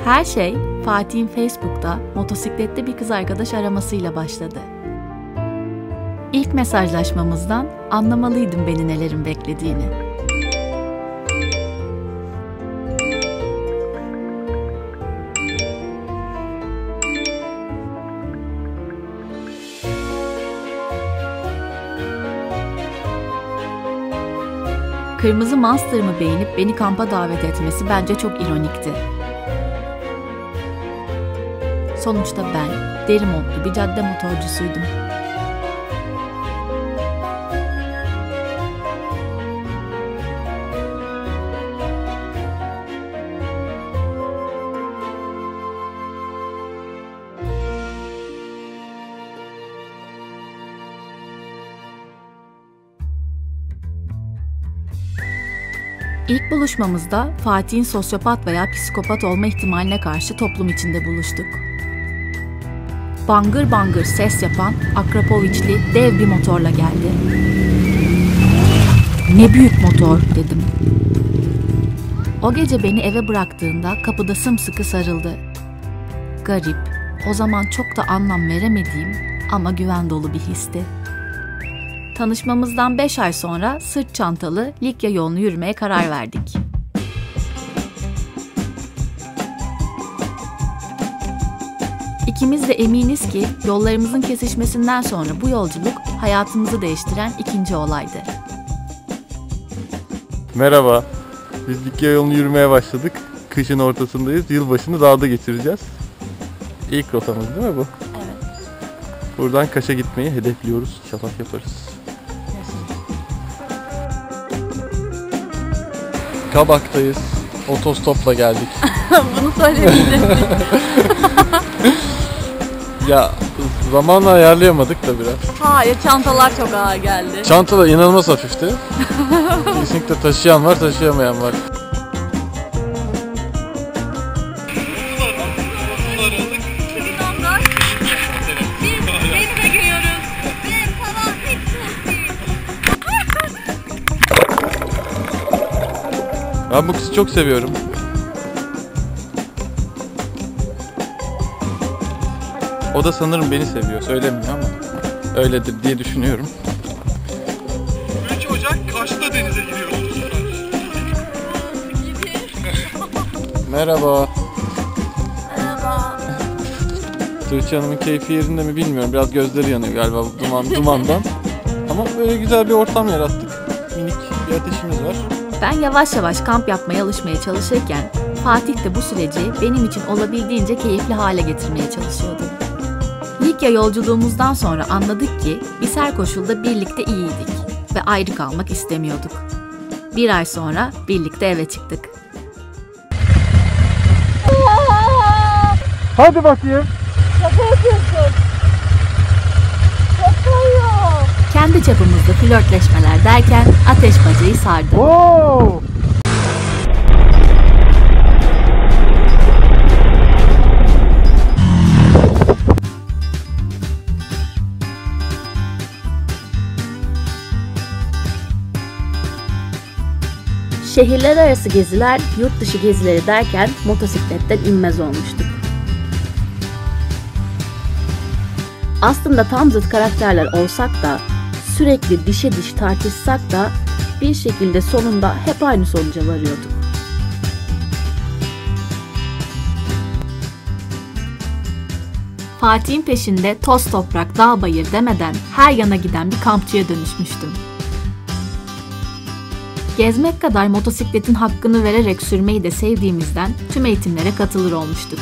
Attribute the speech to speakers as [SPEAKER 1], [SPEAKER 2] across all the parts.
[SPEAKER 1] Her şey Fatih'in Facebook'ta motosikletli bir kız arkadaş aramasıyla başladı. İlk mesajlaşmamızdan anlamalıydım beni nelerin beklediğini. Kırmızı Monster'ımı beğenip beni kampa davet etmesi bence çok ironikti. Sonuçta ben deri montlu bir cadde motorcusuydum. İlk buluşmamızda Fatih'in sosyopat veya psikopat olma ihtimaline karşı toplum içinde buluştuk. Bangır bangır ses yapan Akrapoviçli dev bir motorla geldi. "Ne büyük motor," dedim. O gece beni eve bıraktığında kapıda sımsıkı sarıldı. Garip, o zaman çok da anlam veremediğim ama güven dolu bir histi. Tanışmamızdan 5 ay sonra sırt çantalı Likya yolunu yürümeye karar verdik. İkimiz de eminiz ki yollarımızın kesişmesinden sonra bu yolculuk hayatımızı değiştiren ikinci olaydı.
[SPEAKER 2] Merhaba, biz Likya yolunu yürümeye başladık. Kışın ortasındayız, yılbaşını dağda geçireceğiz. İlk rotamız değil mi bu?
[SPEAKER 1] Evet.
[SPEAKER 2] Buradan Kaş'a gitmeyi hedefliyoruz, şafak yaparız. Kabak'tayız, otostopla geldik.
[SPEAKER 1] Bunu söyleyebilirim.
[SPEAKER 2] Ya zamanla ayarlayamadık da biraz.
[SPEAKER 1] Hayır, çantalar çok ağır geldi.
[SPEAKER 2] Çantalar inanılmaz hafifti. Kesinlikle taşıyan var, taşıyamayan var. Ben bu kızı çok seviyorum. O da sanırım beni seviyor, söylemiyor ama öyledir diye düşünüyorum.
[SPEAKER 3] 3 Ocak Kaş'ta denize giriyoruz.
[SPEAKER 2] Merhaba.
[SPEAKER 1] Merhaba.
[SPEAKER 2] Tuğçe Hanım'ın keyfi yerinde mi bilmiyorum. Biraz gözleri yanıyor galiba bu dumandan. Ama böyle güzel bir ortam yarattık. Minik bir ateşimiz var.
[SPEAKER 1] Ben yavaş yavaş kamp yapmaya alışmaya çalışırken Fatih de bu süreci benim için olabildiğince keyifli hale getirmeye çalışıyordu. Likya yolculuğumuzdan sonra anladık ki biz her koşulda birlikte iyiydik ve ayrı kalmak istemiyorduk. Bir ay sonra birlikte eve çıktık.
[SPEAKER 2] Hadi bakayım.
[SPEAKER 4] Şaka yapıyorsun. Şaka yok.
[SPEAKER 1] Kendi çapımızda flörtleşmeler derken ateş bacayı sardı.
[SPEAKER 2] Wow!
[SPEAKER 1] Şehirler arası geziler, yurt dışı gezileri derken motosikletten inmez olmuştuk. Aslında tam zıt karakterler olsak da, sürekli dişe diş tartışsak da bir şekilde sonunda hep aynı sonuca varıyorduk. Fatih'in peşinde toz toprak, dağ bayır demeden her yana giden bir kampçıya dönüşmüştüm. Gezmek kadar motosikletin hakkını vererek sürmeyi de sevdiğimizden tüm eğitimlere katılır olmuştuk.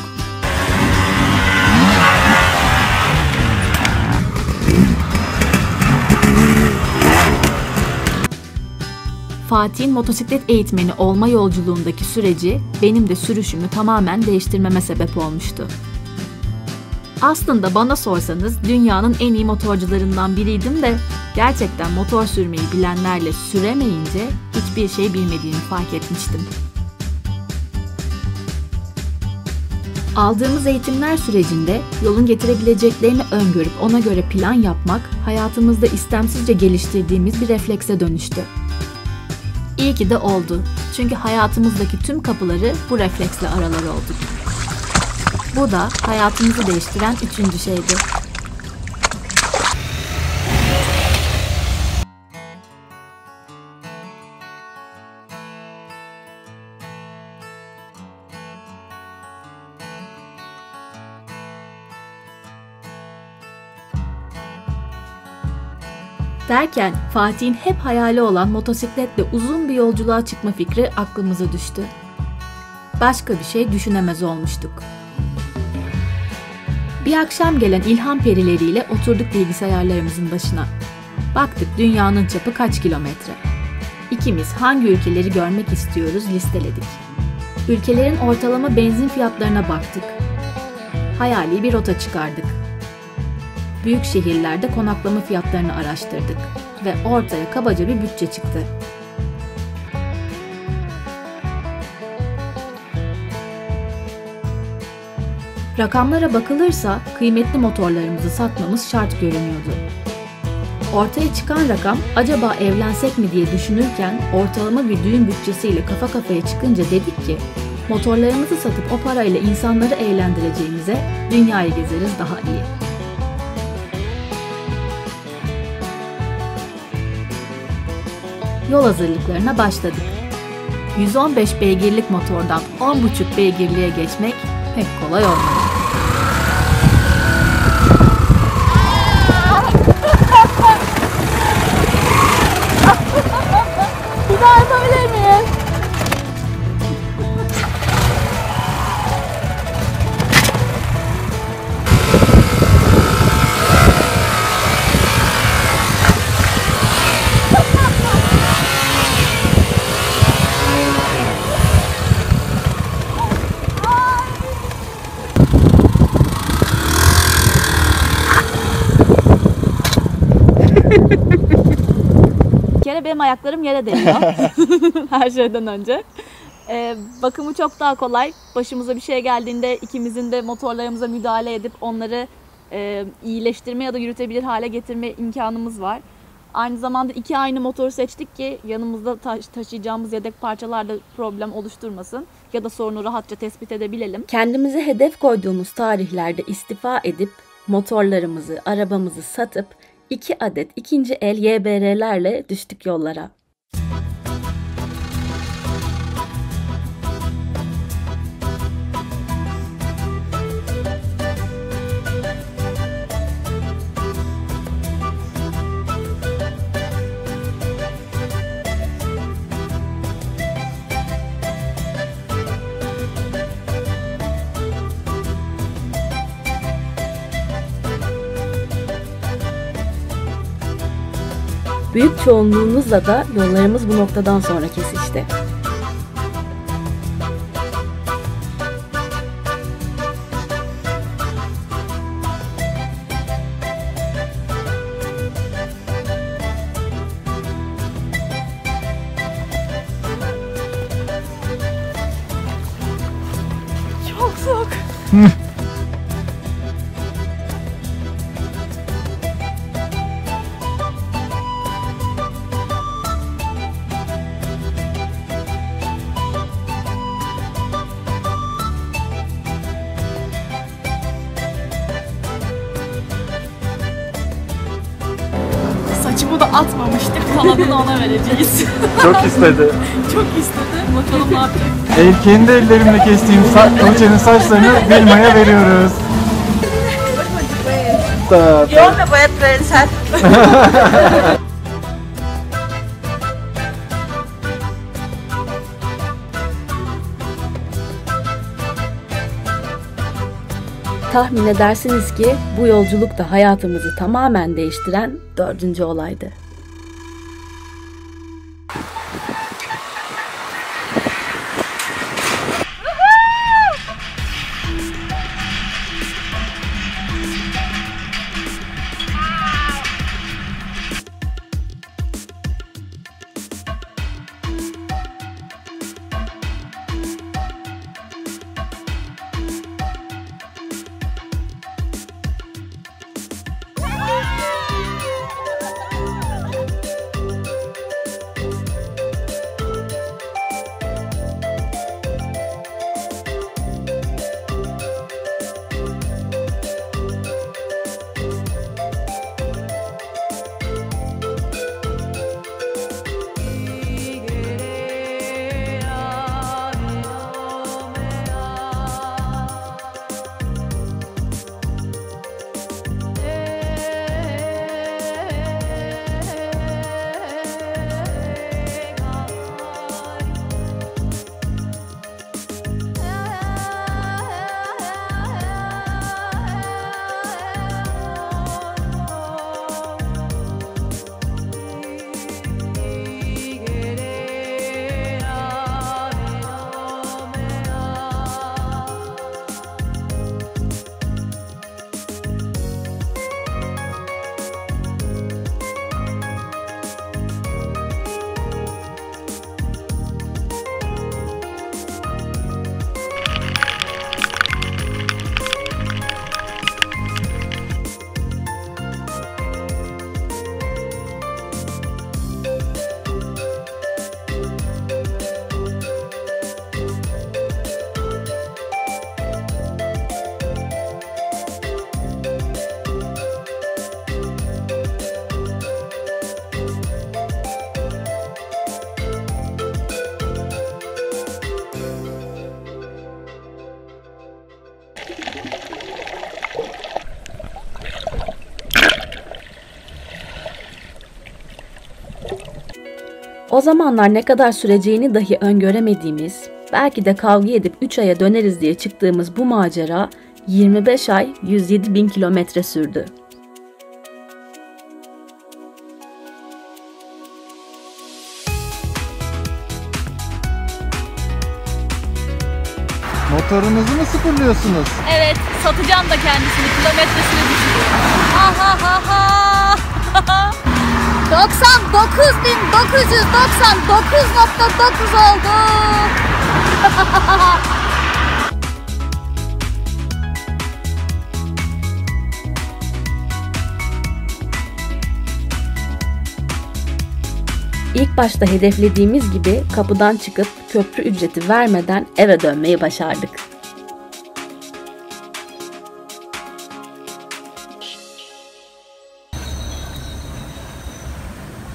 [SPEAKER 1] Fatih'in motosiklet eğitmeni olma yolculuğundaki süreci benim de sürüşümü tamamen değiştirmeme sebep olmuştu. Aslında bana sorsanız dünyanın en iyi motorcularından biriydim de gerçekten motor sürmeyi bilenlerle süremeyince hiçbir şey bilmediğimi fark etmiştim. Aldığımız eğitimler sürecinde yolun getirebileceklerini öngörüp ona göre plan yapmak hayatımızda istemsizce geliştirdiğimiz bir reflekse dönüştü. İyi ki de oldu. Çünkü hayatımızdaki tüm kapıları bu refleksle aralar olduk. Bu da hayatımızı değiştiren üçüncü şeydi. Derken Fatih'in hep hayali olan motosikletle uzun bir yolculuğa çıkma fikri aklımıza düştü. Başka bir şey düşünemez olmuştuk. Bir akşam gelen ilham perileriyle oturduk bilgisayarlarımızın başına. Baktık dünyanın çapı kaç kilometre. İkimiz hangi ülkeleri görmek istiyoruz listeledik. Ülkelerin ortalama benzin fiyatlarına baktık. Hayali bir rota çıkardık. Büyük şehirlerde konaklama fiyatlarını araştırdık ve ortaya kabaca bir bütçe çıktı. Rakamlara bakılırsa kıymetli motorlarımızı satmamız şart görünüyordu. Ortaya çıkan rakam acaba evlensek mi diye düşünürken ortalama bir düğün bütçesiyle kafa kafaya çıkınca dedik ki motorlarımızı satıp o parayla insanları eğlendireceğimize dünyayı gezeriz daha iyi. Yol hazırlıklarına başladık. 115 beygirlik motordan 10,5 beygirliğe geçmek pek kolay olmadı.
[SPEAKER 4] Bir daha yapabilir miyim?
[SPEAKER 5] Bir kere benim ayaklarım yere değiyor her şeyden önce. Bakımı çok daha kolay. Başımıza bir şey geldiğinde ikimizin de motorlarımıza müdahale edip onları iyileştirme ya da yürütebilir hale getirme imkanımız var. Aynı zamanda iki aynı motoru seçtik ki yanımızda taşıyacağımız yedek parçalarda problem oluşturmasın ya da sorunu rahatça tespit edebilelim.
[SPEAKER 1] Kendimize hedef koyduğumuz tarihlerde istifa edip motorlarımızı, arabamızı satıp 2 adet ikinci el YBR'lerle düştük yollara. Büyük çoğunluğumuzla da yollarımız bu noktadan sonra kesişti.
[SPEAKER 5] Çok soğuk. Saçımı da atmamıştık. Kalanını ona vereceğiz.
[SPEAKER 2] Çok istedi.
[SPEAKER 5] Çok istedi. Bakalım ne yapacak.
[SPEAKER 2] Kendi ellerimle kestiğim Tuğçe'nin saçlarını Vilma'ya veriyoruz.
[SPEAKER 4] Yo me voy a trenzar.
[SPEAKER 1] Tahmin edersiniz ki bu yolculuk da hayatımızı tamamen değiştiren 4. olaydı. O zamanlar ne kadar süreceğini dahi öngöremediğimiz, belki de kavga edip 3 aya döneriz diye çıktığımız bu macera 25 ay 107.000 kilometre sürdü.
[SPEAKER 2] Motorunuzu mu sıfırlıyorsunuz?
[SPEAKER 5] Evet, satacağım da kendisini. Kilometresini düşürüyorum. Ha ha ha ha. 99.999.9 oldu.
[SPEAKER 1] İlk başta hedeflediğimiz gibi kapıdan çıkıp köprü ücreti vermeden eve dönmeyi başardık.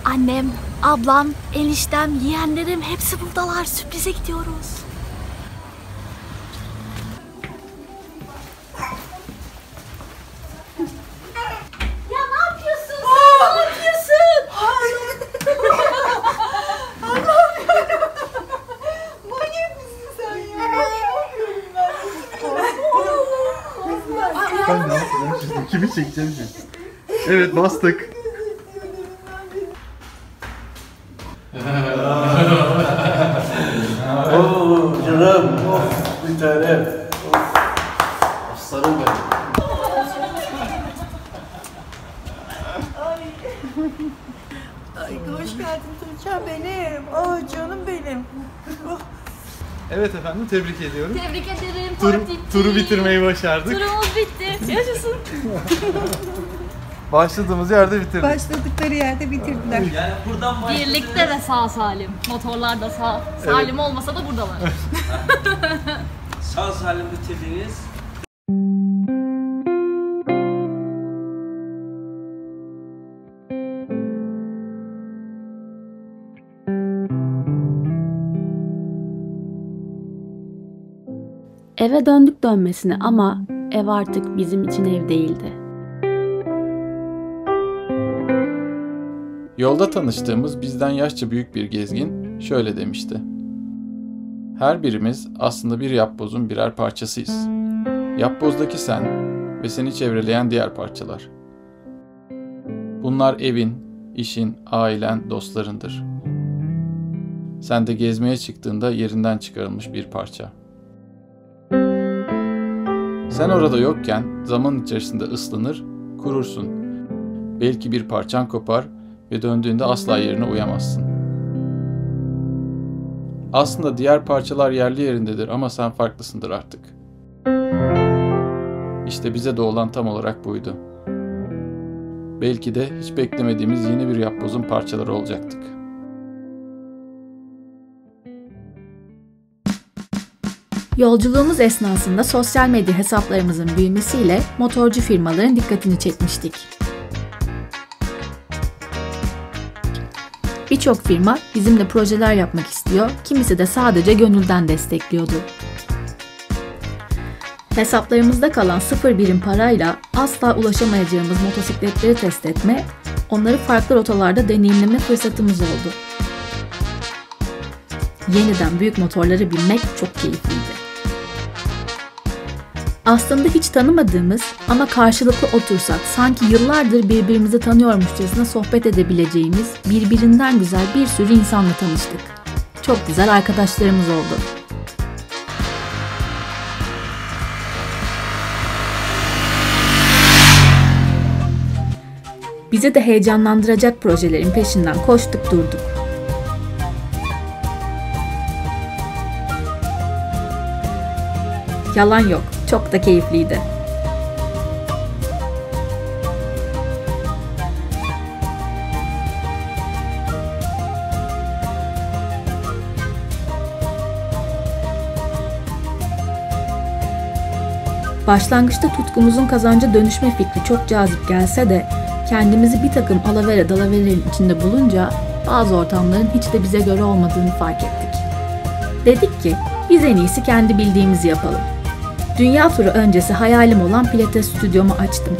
[SPEAKER 5] Annem, ablam, eniştem, yeğenlerim hepsi buradalar. Sürprize gidiyoruz. Ya ne yapıyorsun sen? Ne yapıyorsun?
[SPEAKER 4] Manyak mısın sen ya?
[SPEAKER 2] Ben ne yapacağım şimdi? Kimi çekeceğim şimdi? Evet, bastık.
[SPEAKER 6] Oo canım, of bir tanem. Of. Aslanım benim.
[SPEAKER 4] Ay hoş geldin Tuğçe benim. Aa canım benim.
[SPEAKER 2] Evet efendim, tebrik ediyorum.
[SPEAKER 5] Tebrik ederim.
[SPEAKER 2] Turu bitirmeyi başardık.
[SPEAKER 5] Turumuz bitti. Yaşasın.
[SPEAKER 2] Başladığımız yerde bitirdik.
[SPEAKER 4] Başladıkları yerde bitirdiler.
[SPEAKER 5] Birlikte ve sağ salim. Motorlar da sağ salim olmasa da buradalar.
[SPEAKER 6] Sağ salim bitirdiniz.
[SPEAKER 1] Eve döndük dönmesine ama ev artık bizim için ev değildi.
[SPEAKER 7] Yolda tanıştığımız bizden yaşça büyük bir gezgin şöyle demişti. Her birimiz aslında bir yapbozun birer parçasıyız. Yapbozdaki sen ve seni çevreleyen diğer parçalar. Bunlar evin, işin, ailen, dostlarındır. Sen de gezmeye çıktığında yerinden çıkarılmış bir parça. Sen orada yokken zaman içerisinde ıslanır, kurursun. Belki bir parçan kopar ve döndüğünde asla yerine uyamazsın. Aslında diğer parçalar yerli yerindedir ama sen farklısındır artık. İşte bize de olan tam olarak buydu. Belki de hiç beklemediğimiz yeni bir yapbozun parçaları olacaktık.
[SPEAKER 1] Yolculuğumuz esnasında sosyal medya hesaplarımızın büyümesiyle motorcu firmaların dikkatini çekmiştik. Birçok firma bizimle projeler yapmak istiyor, kimisi de sadece gönülden destekliyordu. Hesaplarımızda kalan 0 birim parayla asla ulaşamayacağımız motosikletleri test etme, onları farklı rotalarda deneyimleme fırsatımız oldu. Yeniden büyük motorlara binmek çok keyifliydi. Aslında hiç tanımadığımız ama karşılıklı otursak sanki yıllardır birbirimizi tanıyormuşçasına sohbet edebileceğimiz birbirinden güzel bir sürü insanla tanıştık. Çok güzel arkadaşlarımız oldu. Bizi de heyecanlandıracak projelerin peşinden koştuk durduk. Yalan yok, çok da keyifliydi. Başlangıçta tutkumuzun kazanca dönüşme fikri çok cazip gelse de kendimizi bir takım alavere dalavelerin içinde bulunca bazı ortamların hiç de bize göre olmadığını fark ettik. Dedik ki biz en iyisi kendi bildiğimizi yapalım. Dünya turu öncesi hayalim olan Pilates stüdyomu açtım.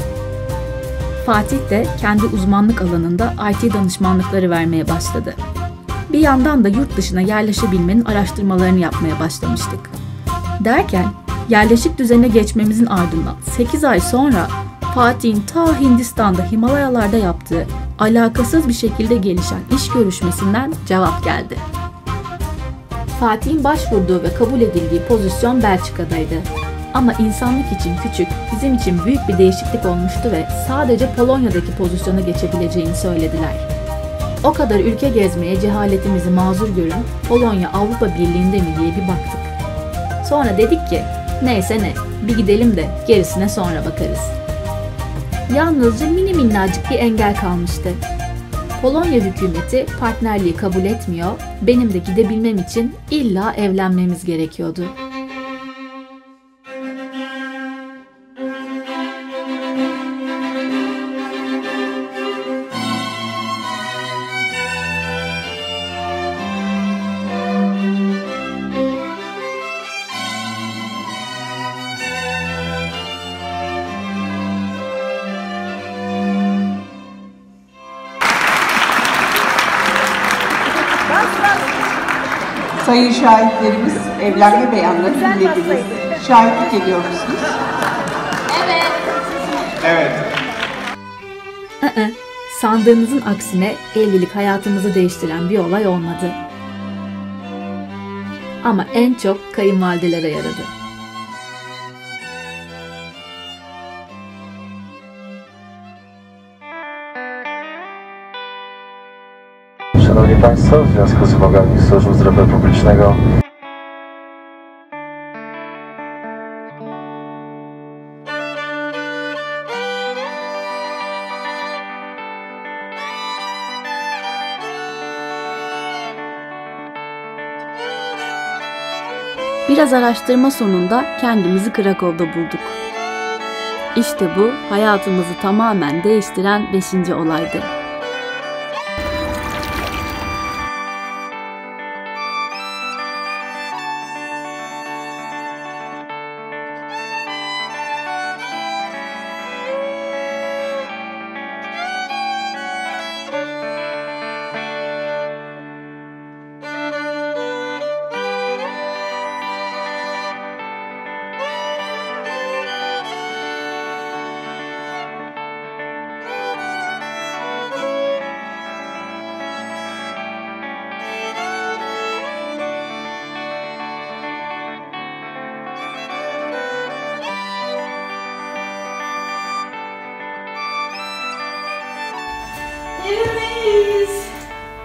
[SPEAKER 1] Fatih de kendi uzmanlık alanında IT danışmanlıkları vermeye başladı. Bir yandan da yurt dışına yerleşebilmenin araştırmalarını yapmaya başlamıştık. Derken yerleşik düzene geçmemizin ardından 8 ay sonra Fatih'in ta Hindistan'da Himalayalarda yaptığı alakasız bir şekilde gelişen iş görüşmesinden cevap geldi. Fatih'in başvurduğu ve kabul edildiği pozisyon Belçika'daydı. Ama insanlık için küçük, bizim için büyük bir değişiklik olmuştu ve sadece Polonya'daki pozisyona geçebileceğini söylediler. O kadar ülke gezmeye cehaletimizi mazur görün, Polonya Avrupa Birliği'nde mi diye bir baktık. Sonra dedik ki, neyse ne, bir gidelim de gerisine sonra bakarız. Yalnızca mini minnacık bir engel kalmıştı. Polonya hükümeti partnerliği kabul etmiyor, benim de gidebilmem için illa evlenmemiz gerekiyordu.
[SPEAKER 4] Sayın şahitlerimiz, evlenme beyanlarını dinlediniz. Şahitlik ediyor musunuz?
[SPEAKER 6] Evet.
[SPEAKER 1] Sandığınızın aksine evlilik hayatımızı değiştiren bir olay olmadı. Ama en çok kayınvalidelere yaradı.
[SPEAKER 8] Szanowni Państwo, w związku z wymogami Służby Zdrowia Publicznego
[SPEAKER 1] Biraz araştırma sonunda kendimizi Krakow'da bulduk. İşte bu hayatımızı tamamen değiştiren 5. olaydı.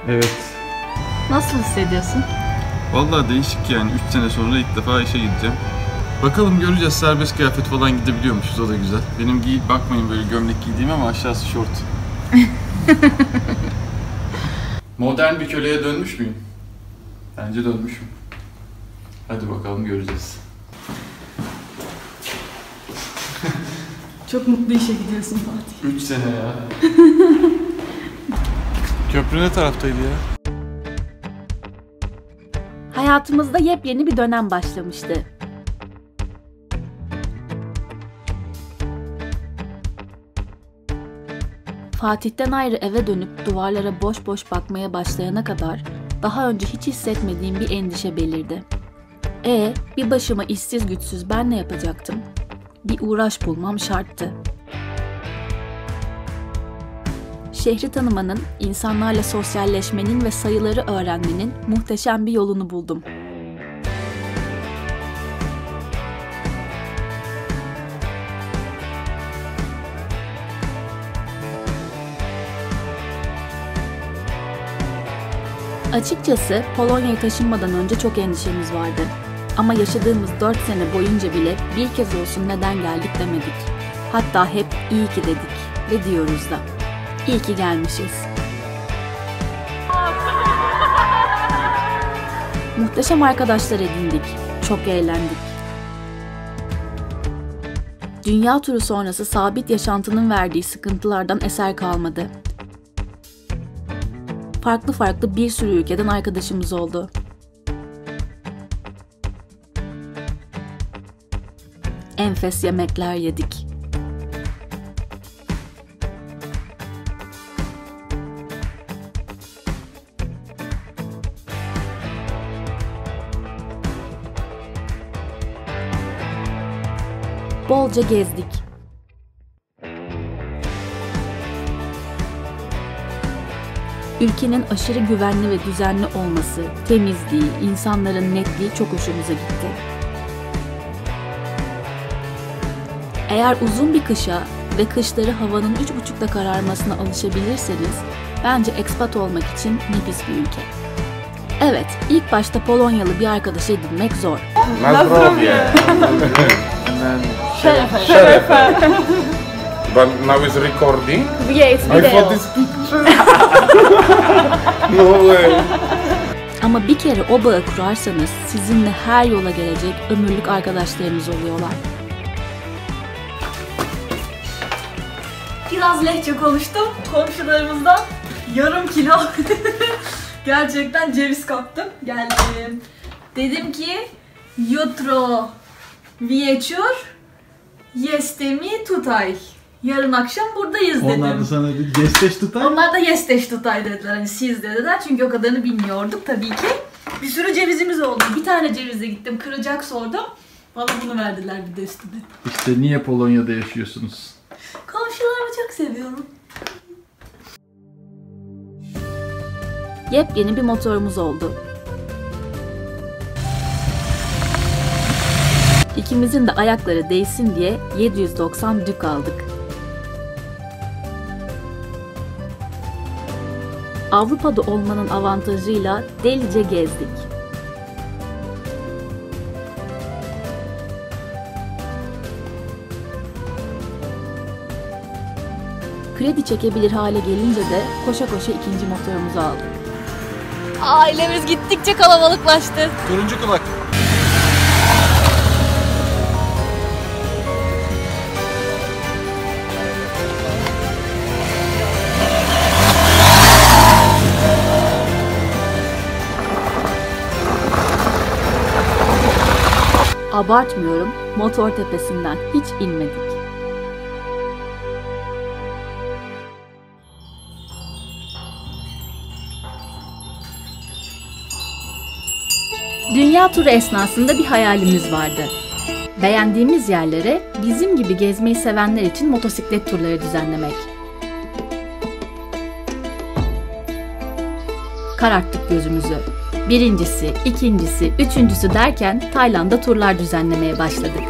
[SPEAKER 2] Evet.
[SPEAKER 5] Nasıl hissediyorsun?
[SPEAKER 2] Vallahi değişik yani. 3 sene sonra ilk defa işe gideceğim. Bakalım göreceğiz. Serbest kıyafet falan gidebiliyormuşuz. O da güzel. Benim bakmayın böyle gömlek giydiğim ama aşağısı şort. Modern bir köleye dönmüş müyüm? Bence dönmüşüm. Hadi bakalım göreceğiz.
[SPEAKER 5] Çok mutlu işe gidiyorsun Fatih.
[SPEAKER 2] 3 sene ya. Köprü ne taraftaydı ya?
[SPEAKER 1] Hayatımızda yepyeni bir dönem başlamıştı. Fatih'ten ayrı eve dönüp duvarlara boş boş bakmaya başlayana kadar daha önce hiç hissetmediğim bir endişe belirdi. Bir başıma işsiz güçsüz ben ne yapacaktım? Bir uğraş bulmam şarttı. Şehri tanımanın, insanlarla sosyalleşmenin ve sayıları öğrenmenin muhteşem bir yolunu buldum. Açıkçası Polonya'ya taşınmadan önce çok endişemiz vardı. Ama yaşadığımız 4 sene boyunca bile bir kez olsun neden geldik demedik. Hatta hep iyi ki dedik ve diyoruz da. İyi ki gelmişiz. Muhteşem arkadaşlar edindik. Çok eğlendik. Dünya turu sonrası sabit yaşantının verdiği sıkıntılardan eser kalmadı. Farklı bir sürü ülkeden arkadaşımız oldu. Enfes yemekler yedik. bolca gezdik. Ülkenin aşırı güvenli ve düzenli olması, temizliği, insanların netliği çok hoşumuza gitti. Eğer uzun bir kışa ve kışları havanın 3.30'da kararmasına alışabilirseniz, bence expat olmak için nefis bir ülke. Evet, ilk başta Polonyalı bir arkadaş edinmek zor.
[SPEAKER 9] Şerefe. But now it's recording.
[SPEAKER 5] Yes,
[SPEAKER 9] I thought this picture. No way.
[SPEAKER 1] Ama bir kere o bağı kurarsanız sizinle her yola gelecek ömürlük arkadaşlarınız oluyorlar.
[SPEAKER 5] Biraz lehçe konuştum. Komşularımızdan yarım kilo gerçekten ceviz kaptım. Geldim. Dedim ki jutro wieczór jestemi tutaj. Yarın akşam buradayız dedim.
[SPEAKER 10] Onlar da sana dedi, yesteş tutay.
[SPEAKER 5] Onlar da yesteş tutay dediler. Hani siz dediler. Çünkü o kadarını bilmiyorduk tabii ki. Bir sürü cevizimiz oldu. Bir tane cevize gittim. Kıracak sordum. Bana bunu verdiler bir de üstüne.
[SPEAKER 10] İşte niye Polonya'da yaşıyorsunuz?
[SPEAKER 5] Komşularımı çok seviyorum.
[SPEAKER 1] Yepyeni bir motorumuz oldu. İkimizin de ayakları değsin diye 790 dük aldık. Avrupa'da olmanın avantajıyla delice gezdik. Kredi çekebilir hale gelince de koşa koşa ikinci motorumuzu aldık.
[SPEAKER 5] Ailemiz gittikçe kalabalıklaştı.
[SPEAKER 2] Turuncu kulak.
[SPEAKER 1] Abartmıyorum, motor tepesinden hiç inmedik. Dünya turu esnasında bir hayalimiz vardı. Beğendiğimiz yerlere bizim gibi gezmeyi sevenler için motosiklet turları düzenlemek. Kararttık gözümüzü. Birincisi, ikincisi, üçüncüsü derken Tayland'a turlar düzenlemeye başladık.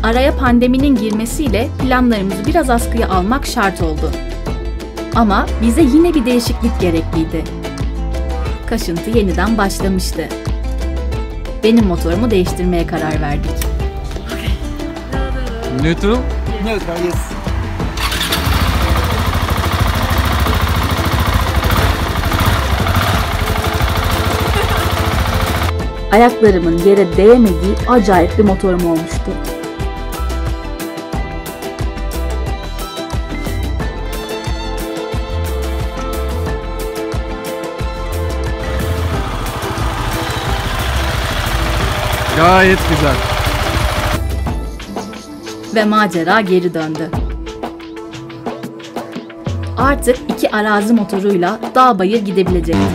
[SPEAKER 1] Araya pandeminin girmesiyle planlarımızı biraz askıya almak şart oldu. Ama bize yine bir değişiklik gerekliydi. Kaşıntı yeniden başlamıştı. Benim motorumu değiştirmeye karar verdik.
[SPEAKER 2] Neutral?
[SPEAKER 4] Neutral, yes.
[SPEAKER 1] Ayaklarımın yere değmediği acayip bir motorum olmuştu.
[SPEAKER 2] Gayet güzel.
[SPEAKER 1] Ve macera geri döndü. Artık 2 arazi motoruyla dağ bayır gidebilecektim.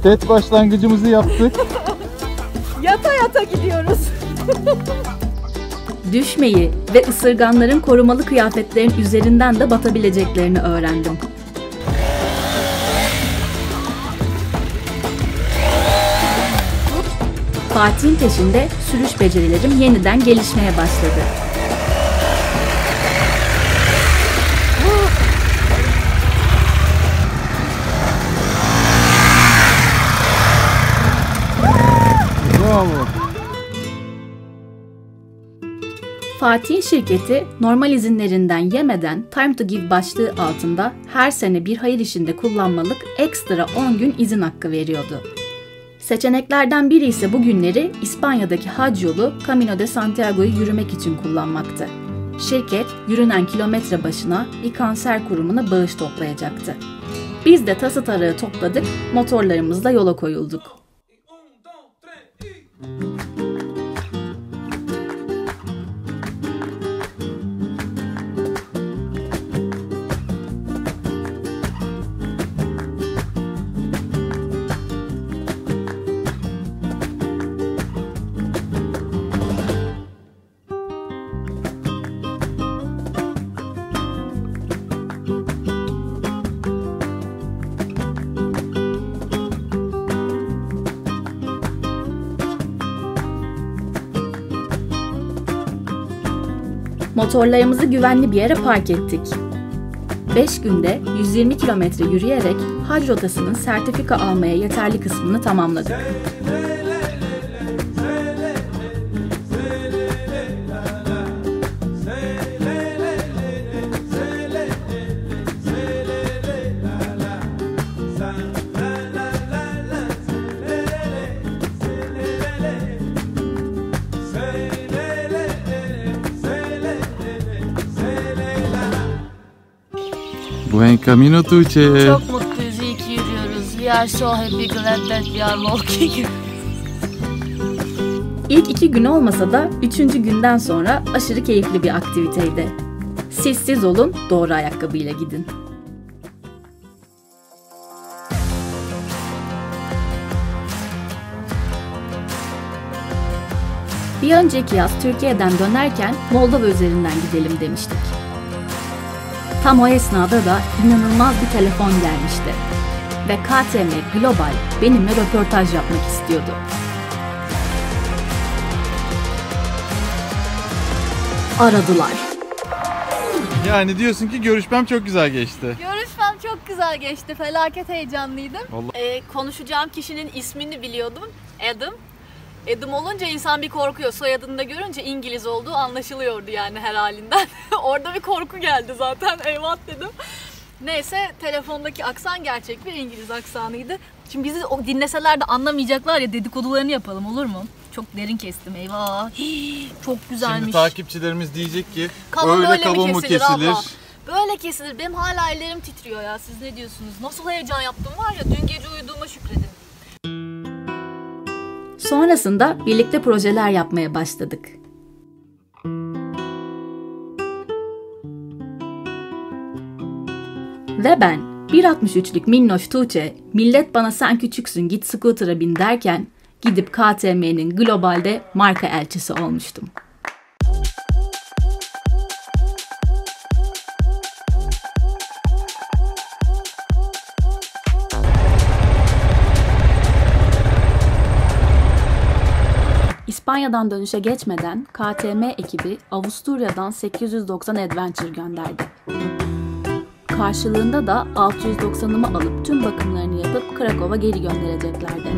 [SPEAKER 10] TED başlangıcımızı yaptık.
[SPEAKER 5] Yata yata gidiyoruz.
[SPEAKER 1] Düşmeyi ve ısırganların korumalı kıyafetlerin üzerinden de batabileceklerini öğrendim. Fatih'in peşinde sürüş becerilerim yeniden gelişmeye başladı.
[SPEAKER 10] Bravo.
[SPEAKER 1] Fatih'in şirketi normal izinlerinden yemeden Time to Give başlığı altında her sene bir hayır işinde kullanmalık ekstra 10 gün izin hakkı veriyordu. Seçeneklerden biri ise bu günleri İspanya'daki hac yolu Camino de Santiago'yu yürümek için kullanmaktı. Şirket yürünen kilometre başına bir kanser kurumuna bağış toplayacaktı. Biz de tası tarağı topladık, motorlarımızla yola koyulduk. Motorlarımızı güvenli bir yere park ettik. 5 günde 120 kilometre yürüyerek hac rotasının sertifika almaya yeterli kısmını tamamladık.
[SPEAKER 7] Buen camino Tuğçe.
[SPEAKER 5] Çok mutluyuz, iyi ki yürüyoruz. We are so happy, glad that we are walking.
[SPEAKER 1] İlk 2 gün olmasa da 3. günden sonra aşırı keyifli bir aktiviteydi. Siz olun, doğru ayakkabıyla gidin. Bir önceki yaz Türkiye'den dönerken Moldova üzerinden gidelim demiştik. Tam o esnada da inanılmaz bir telefon gelmişti ve KTM Global benimle röportaj yapmak istiyordu. Aradılar.
[SPEAKER 10] Yani diyorsun ki görüşmem çok güzel geçti.
[SPEAKER 5] Görüşmem çok güzel geçti. Felaket heyecanlıydım. Konuşacağım kişinin ismini biliyordum. Adam olunca insan bir korkuyor. Soyadını da görünce İngiliz olduğu anlaşılıyordu yani her halinden. Orada bir korku geldi zaten. Eyvah dedim. Neyse telefondaki aksan gerçek bir İngiliz aksanıydı. Şimdi bizi dinleseler de anlamayacaklar ya, dedikodularını yapalım olur mu? Çok derin kestim, eyvah. Çok güzelmiş.
[SPEAKER 10] Şimdi takipçilerimiz diyecek ki
[SPEAKER 5] kavun
[SPEAKER 10] öyle kavun mu kesilir?
[SPEAKER 5] Abla. Böyle kesilir. Benim hala ellerim titriyor ya. Siz ne diyorsunuz? Nasıl heyecan yaptım var ya, dün gece uyuduğuma şükredin.
[SPEAKER 1] Sonrasında birlikte projeler yapmaya başladık. Ve ben 1.63'lük minnoş Tuğçe, millet bana sen küçüksün git scooter'a bin derken gidip KTM'nin globalde marka elçisi olmuştum. İspanya'dan dönüşe geçmeden KTM ekibi Avusturya'dan 890 Adventure gönderdi. Karşılığında da 690'ımı alıp tüm bakımlarını yapıp Krakow'a geri göndereceklerdi.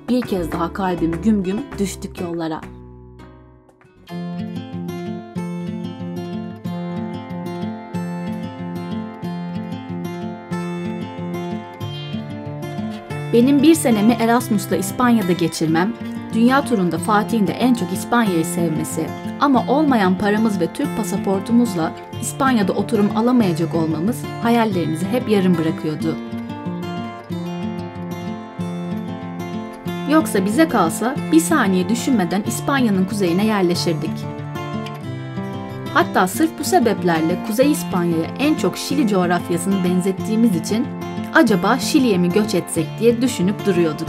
[SPEAKER 1] Bir kez daha kalbim güm güm düştük yollara. Benim bir senemi Erasmus'la İspanya'da geçirmem, dünya turunda Fatih'in de en çok İspanya'yı sevmesi ama olmayan paramız ve Türk pasaportumuzla İspanya'da oturum alamayacak olmamız hayallerimizi hep yarım bırakıyordu. Yoksa bize kalsa bir saniye düşünmeden İspanya'nın kuzeyine yerleşirdik. Hatta sırf bu sebeplerle Kuzey İspanya'ya en çok Şili coğrafyasını benzettiğimiz için acaba Şili'ye mi göç etsek diye düşünüp duruyorduk.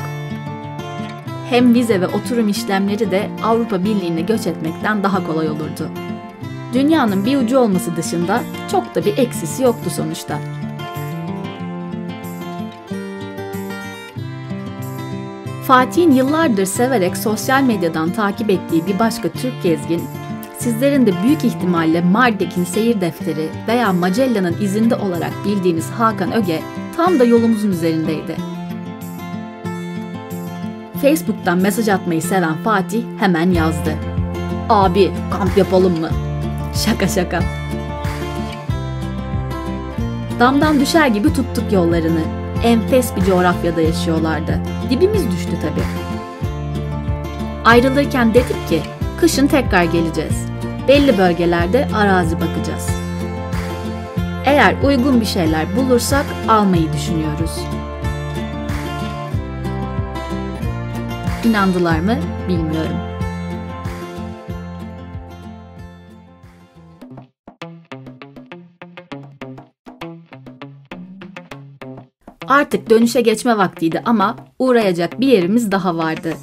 [SPEAKER 1] Hem vize ve oturum işlemleri de Avrupa Birliği'ne göç etmekten daha kolay olurdu. Dünyanın bir ucu olması dışında çok da bir eksisi yoktu sonuçta. Fatih'in yıllardır severek sosyal medyadan takip ettiği bir başka Türk gezgin, sizlerin de büyük ihtimalle Mardek'in seyir defteri veya Magellan'ın izinde olarak bildiğiniz Hakan Öge tam da yolumuzun üzerindeydi. Facebook'tan mesaj atmayı seven Fatih hemen yazdı. "Abi, kamp yapalım mı?" Şaka şaka. Damdan düşer gibi tuttuk yollarını. Enfes bir coğrafyada yaşıyorlardı. Dibimiz düştü tabii. Ayrılırken dedik ki, kışın tekrar geleceğiz. Belli bölgelerde arazi bakacağız. Eğer uygun bir şeyler bulursak almayı düşünüyoruz. İnandılar mı bilmiyorum. Artık dönüşe geçme vaktiydi ama uğrayacak bir yerimiz daha vardı.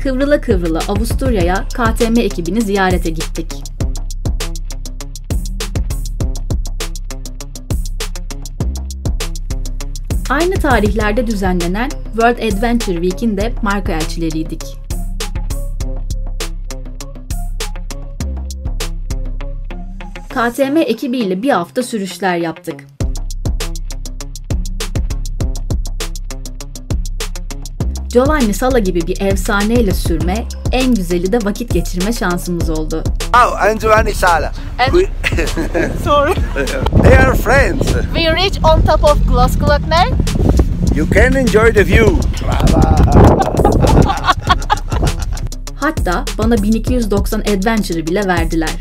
[SPEAKER 1] Kıvrıla kıvrıla Avusturya'ya KTM ekibini ziyarete gittik. Aynı tarihlerde düzenlenen World Adventure Week'in de marka elçileriydik. KTM ekibiyle bir hafta sürüşler yaptık. Giovanni Sala gibi bir efsaneyle sürme, en güzeli de vakit geçirme şansımız oldu.
[SPEAKER 11] Oh, I'm Giovanni Sala.
[SPEAKER 5] And
[SPEAKER 4] Sorry.
[SPEAKER 11] They are friends.
[SPEAKER 5] we reach on top of Glasgow.
[SPEAKER 11] You can enjoy the view.
[SPEAKER 1] Hatta bana 1290 Adventure'ı bile verdiler.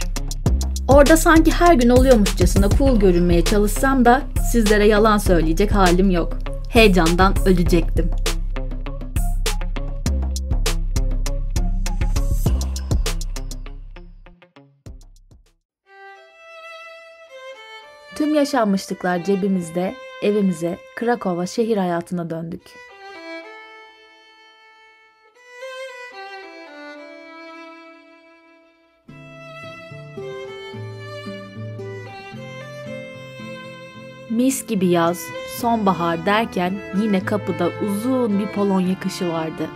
[SPEAKER 1] Orada sanki her gün oluyormuşçasına cool görünmeye çalışsam da sizlere yalan söyleyecek halim yok. Heyecandan ölecektim. Tüm yaşanmışlıklar cebimizde, evimize, Krakow'a, şehir hayatına döndük. Mis gibi yaz, sonbahar derken yine kapıda uzun bir Polonya kışı vardı.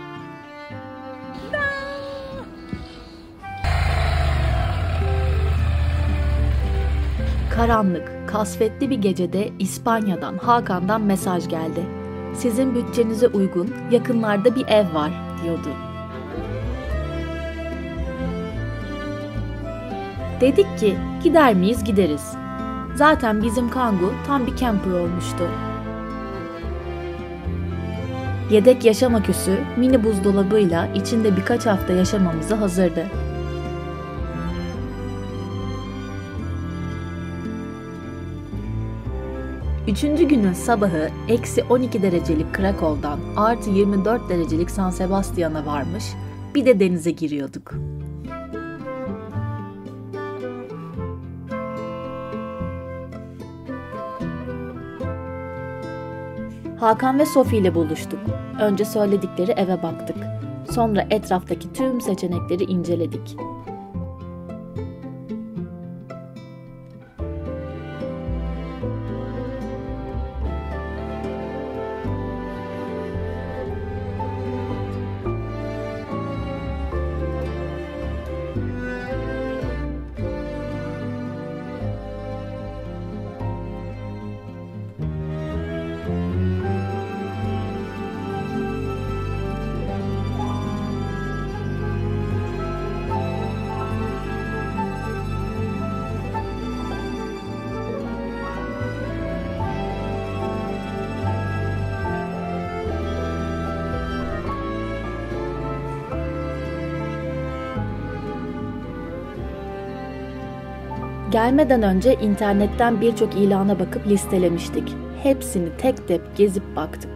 [SPEAKER 1] Karanlık, kasvetli bir gecede İspanya'dan, Hakan'dan mesaj geldi. "Sizin bütçenize uygun, yakınlarda bir ev var," diyordu. Dedik ki, gider miyiz gideriz. Zaten bizim Kangu tam bir camper olmuştu. Yedek yaşam aküsü, mini buzdolabıyla içinde birkaç hafta yaşamamıza hazırdı. Üçüncü günün sabahı eksi 12 derecelik Krakow'dan artı 24 derecelik San Sebastian'a varmış, bir de denize giriyorduk. Hakan ve Sophie ile buluştuk. Önce söyledikleri eve baktık. Sonra etraftaki tüm seçenekleri inceledik. Gelmeden önce internetten birçok ilana bakıp listelemiştik. Hepsini tek tek gezip baktık.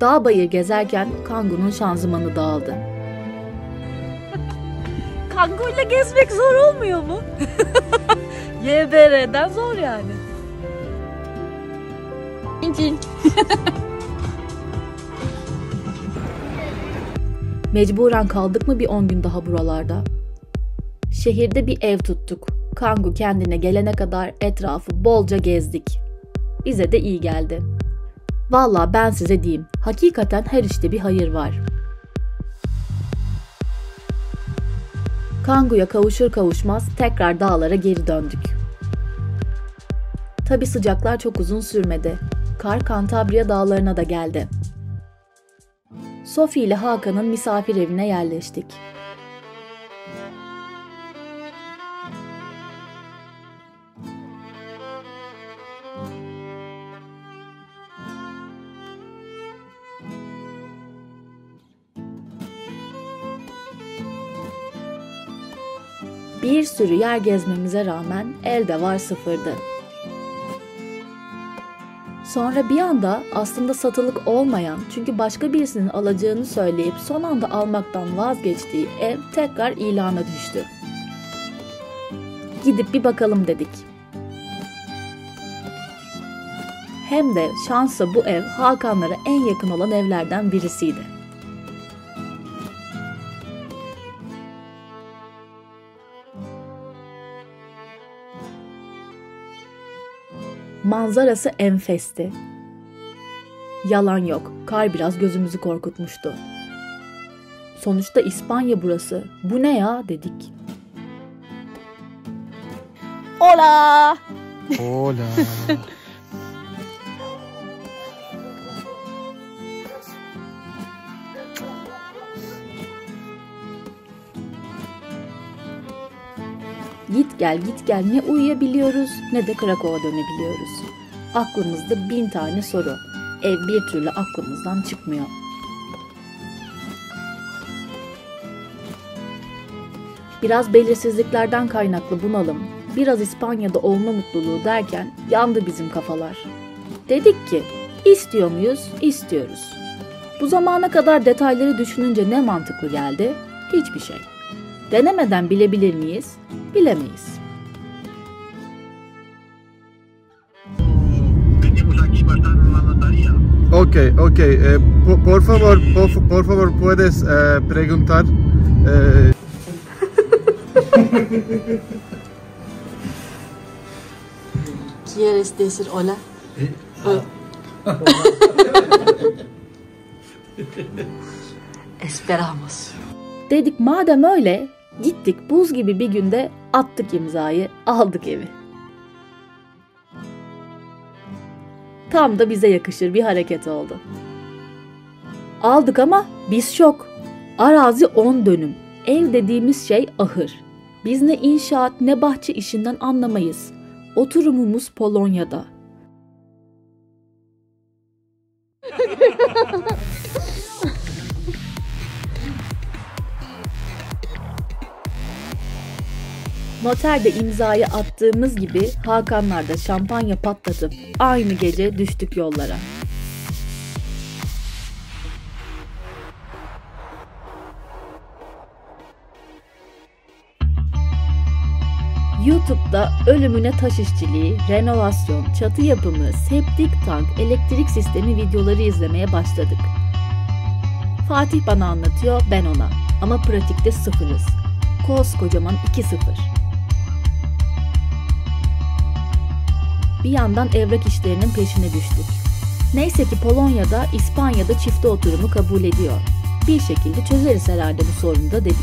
[SPEAKER 1] Dağ bayır gezerken Kangoo'nun şanzımanı dağıldı.
[SPEAKER 5] Kangoo'yla gezmek zor olmuyor mu? YBR'den zor yani.
[SPEAKER 1] Mecburen kaldık mı bir 10 gün daha buralarda? Şehirde bir ev tuttuk. Kangoo kendine gelene kadar etrafı bolca gezdik. Bize de iyi geldi. Vallahi ben size diyeyim, hakikaten her işte bir hayır var. Kangoo'ya kavuşur kavuşmaz tekrar dağlara geri döndük. Tabi sıcaklar çok uzun sürmedi. Kar Kantabria dağlarına da geldi. Sophie ile Hakan'ın misafir evine yerleştik. Bir sürü yer gezmemize rağmen elde var sıfırdı. Sonra bir anda aslında satılık olmayan, çünkü başka birisinin alacağını söyleyip son anda almaktan vazgeçtiği ev tekrar ilana düştü. Gidip bir bakalım dedik. Hem de şansa bu ev Hakanlara en yakın olan evlerden birisiydi. Manzarası enfesti. Yalan yok, kar biraz gözümüzü korkutmuştu. Sonuçta İspanya burası. Bu ne ya dedik.
[SPEAKER 5] Hola!
[SPEAKER 10] Hola.
[SPEAKER 1] Git gel ne uyuyabiliyoruz ne de Krakow'a dönebiliyoruz. Aklımızda 1000 tane soru. Ev bir türlü aklımızdan çıkmıyor. Biraz belirsizliklerden kaynaklı bunalım, biraz İspanya'da olma mutluluğu derken yandı bizim kafalar. Dedik ki, istiyor muyuz? İstiyoruz. Bu zamana kadar detayları düşününce ne mantıklı geldi? Hiçbir şey. Denemeden bilebilir miyiz? Bilemeyiz.
[SPEAKER 10] Okay. Por favor, puedes preguntar.
[SPEAKER 12] ¿Quieres decir hola? Esperamos.
[SPEAKER 1] Dedik madem öyle, gittik buz gibi bir günde attık imzayı, aldık evi. Tam da bize yakışır bir hareket oldu. Aldık ama biz şok. Arazi 10 dönüm. Ev dediğimiz şey ahır. Biz ne inşaat ne bahçe işinden anlamayız. Oturumumuz Polonya'da. Noterde imzayı attığımız gibi Hakanlar'da şampanya patlatıp aynı gece düştük yollara. YouTube'da ölümüne taş işçiliği, renovasyon, çatı yapımı, septik tank, elektrik sistemi videoları izlemeye başladık. Fatih bana anlatıyor, ben ona. Ama pratikte sıfırız. Koskocaman 2-0. Bir yandan evrak işlerinin peşine düştük. Neyse ki Polonya'da, İspanya'da çifte oturumu kabul ediyor. Bir şekilde çözeriz herhalde bu sorunu da dedik.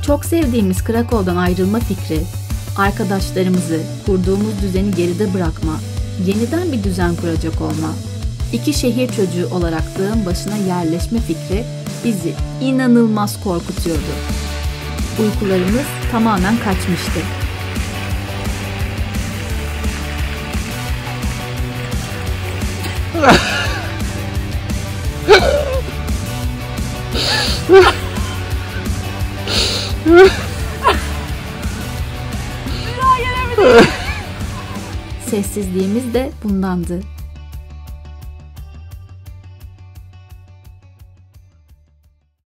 [SPEAKER 1] Çok sevdiğimiz Krakow'dan ayrılma fikri, arkadaşlarımızı, kurduğumuz düzeni geride bırakma, yeniden bir düzen kuracak olma, iki şehir çocuğu olarak dağın başına yerleşme fikri bizi inanılmaz korkutuyordu. Uykularımız tamamen kaçmıştı. Sessizliğimiz de bundandı.